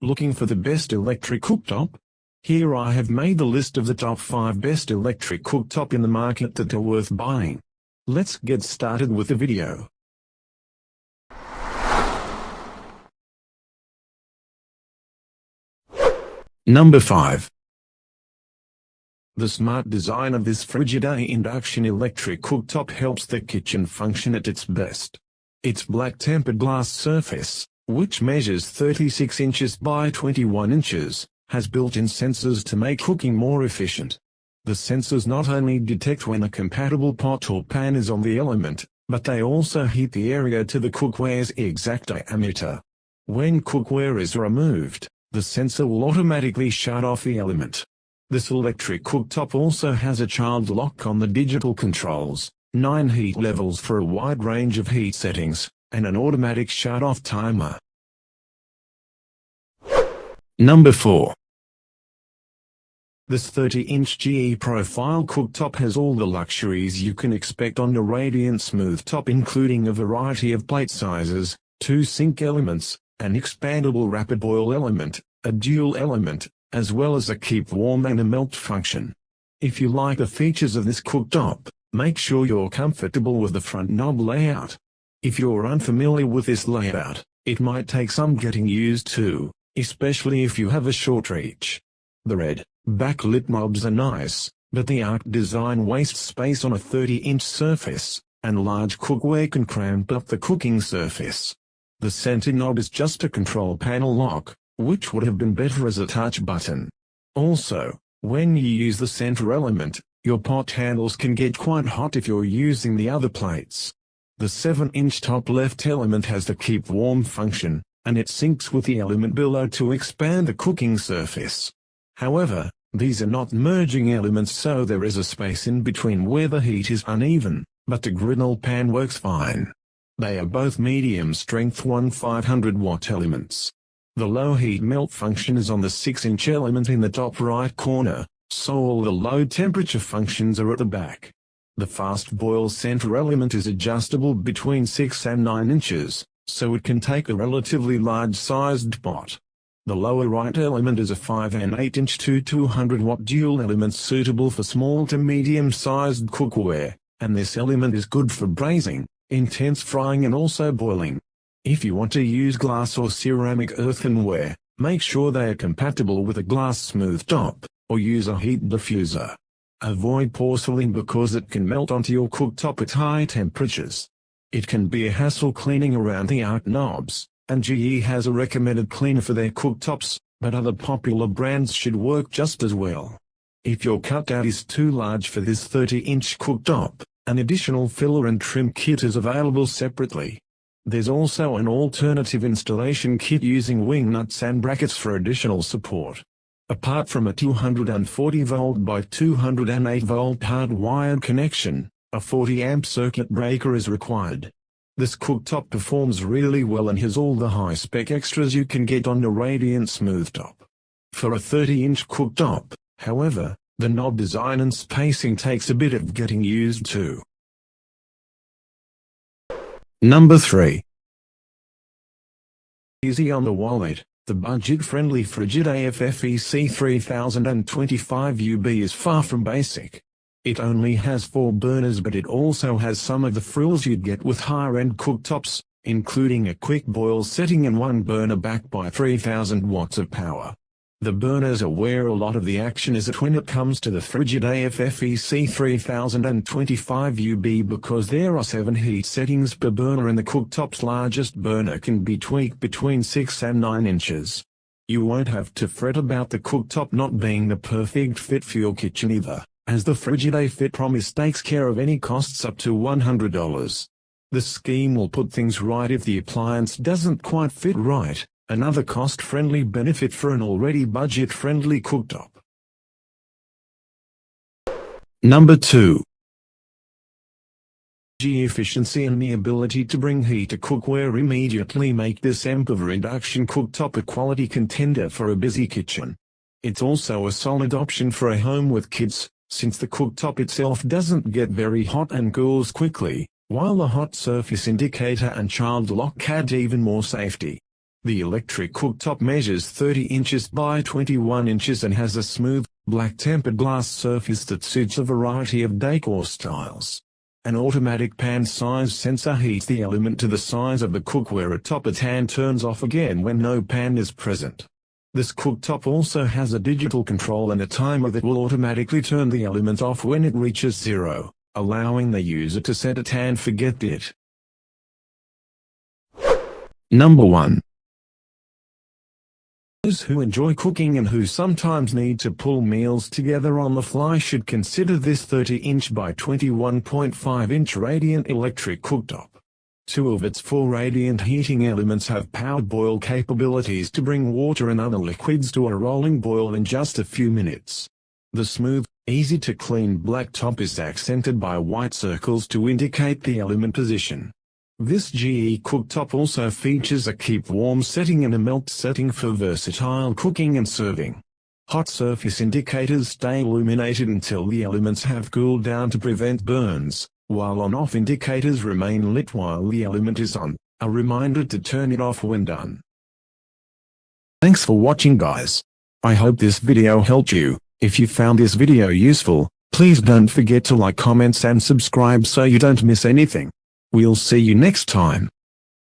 Looking for the best electric cooktop? Here I have made the list of the top 5 best electric cooktop in the market that are worth buying. Let's get started with the video. Number 5. The smart design of this Frigidaire Induction Electric Cooktop helps the kitchen function at its best. Its black tempered glass surface, which measures 36 inches by 21 inches, has built-in sensors to make cooking more efficient. The sensors not only detect when a compatible pot or pan is on the element, but they also heat the area to the cookware's exact diameter. When cookware is removed, the sensor will automatically shut off the element. This electric cooktop also has a child lock on the digital controls, 9 heat levels for a wide range of heat settings, and an automatic shut-off timer. Number 4. This 30-inch GE profile cooktop has all the luxuries you can expect on a radiant smooth top, including a variety of plate sizes, 2 sink elements, an expandable rapid boil element, a dual element, as well as a keep warm and a melt function. If you like the features of this cooktop, make sure you're comfortable with the front knob layout. If you're unfamiliar with this layout, it might take some getting used to, especially if you have a short reach. The red, backlit knobs are nice, but the arc design wastes space on a 30-inch surface, and large cookware can cramp up the cooking surface. The center knob is just a control panel lock, which would have been better as a touch button. Also, when you use the center element, your pot handles can get quite hot if you're using the other plates. The 7-inch top left element has the keep warm function, and it syncs with the element below to expand the cooking surface. However, these are not merging elements, so there is a space in between where the heat is uneven, but the griddle pan works fine. They are both medium-strength 500-watt elements. The low heat melt function is on the 6-inch element in the top right corner, so all the low temperature functions are at the back. The fast boil center element is adjustable between 6 and 9 inches, so it can take a relatively large-sized pot. The lower right element is a 5 and 8-inch 200-watt dual element suitable for small to medium-sized cookware, and this element is good for braising, intense frying and also boiling. If you want to use glass or ceramic earthenware, make sure they are compatible with a glass smooth top, or use a heat diffuser. Avoid porcelain because it can melt onto your cooktop at high temperatures. It can be a hassle cleaning around the arc knobs, and GE has a recommended cleaner for their cooktops, but other popular brands should work just as well. If your cutout is too large for this 30-inch cooktop, an additional filler and trim kit is available separately. There's also an alternative installation kit using wing nuts and brackets for additional support. Apart from a 240-volt by 208-volt hardwired connection, a 40-amp circuit breaker is required. This cooktop performs really well and has all the high-spec extras you can get on a radiant smooth top. For a 30-inch cooktop, however, the knob design and spacing takes a bit of getting used to. Number 3. Easy on the wallet, the budget-friendly Frigidaire FFEC 3025 UB is far from basic. It only has 4 burners, but it also has some of the frills you'd get with higher-end cooktops, including a quick boil setting and 1 burner backed by 3000 watts of power. The burners are where a lot of the action is at when it comes to the Frigidaire FFEC 3025 UB, because there are 7 heat settings per burner and the cooktop's largest burner can be tweaked between 6 and 9 inches. You won't have to fret about the cooktop not being the perfect fit for your kitchen either, as the Frigidaire Fit Promise takes care of any costs up to $100. The scheme will put things right if the appliance doesn't quite fit right. Another cost-friendly benefit for an already budget-friendly cooktop. Number 2. Energy efficiency and the ability to bring heat to cookware immediately make this Empower Induction Cooktop a quality contender for a busy kitchen. It's also a solid option for a home with kids, since the cooktop itself doesn't get very hot and cools quickly, while the hot surface indicator and child lock add even more safety. The electric cooktop measures 30 inches by 21 inches and has a smooth, black tempered glass surface that suits a variety of decor styles. An automatic pan size sensor heats the element to the size of the cookware atop it and turns off again when no pan is present. This cooktop also has a digital control and a timer that will automatically turn the element off when it reaches 0, allowing the user to set it and forget it. Number 1. Those who enjoy cooking and who sometimes need to pull meals together on the fly should consider this 30-inch by 21.5-inch radiant electric cooktop. 2 of its 4 radiant heating elements have powered boil capabilities to bring water and other liquids to a rolling boil in just a few minutes. The smooth, easy-to-clean black top is accented by white circles to indicate the element position. This GE cooktop also features a keep warm setting and a melt setting for versatile cooking and serving. Hot surface indicators stay illuminated until the elements have cooled down to prevent burns, while on-off indicators remain lit while the element is on, a reminder to turn it off when done. Thanks for watching, guys. I hope this video helped you. If you found this video useful, please don't forget to like, comments and subscribe so you don't miss anything. We'll see you next time.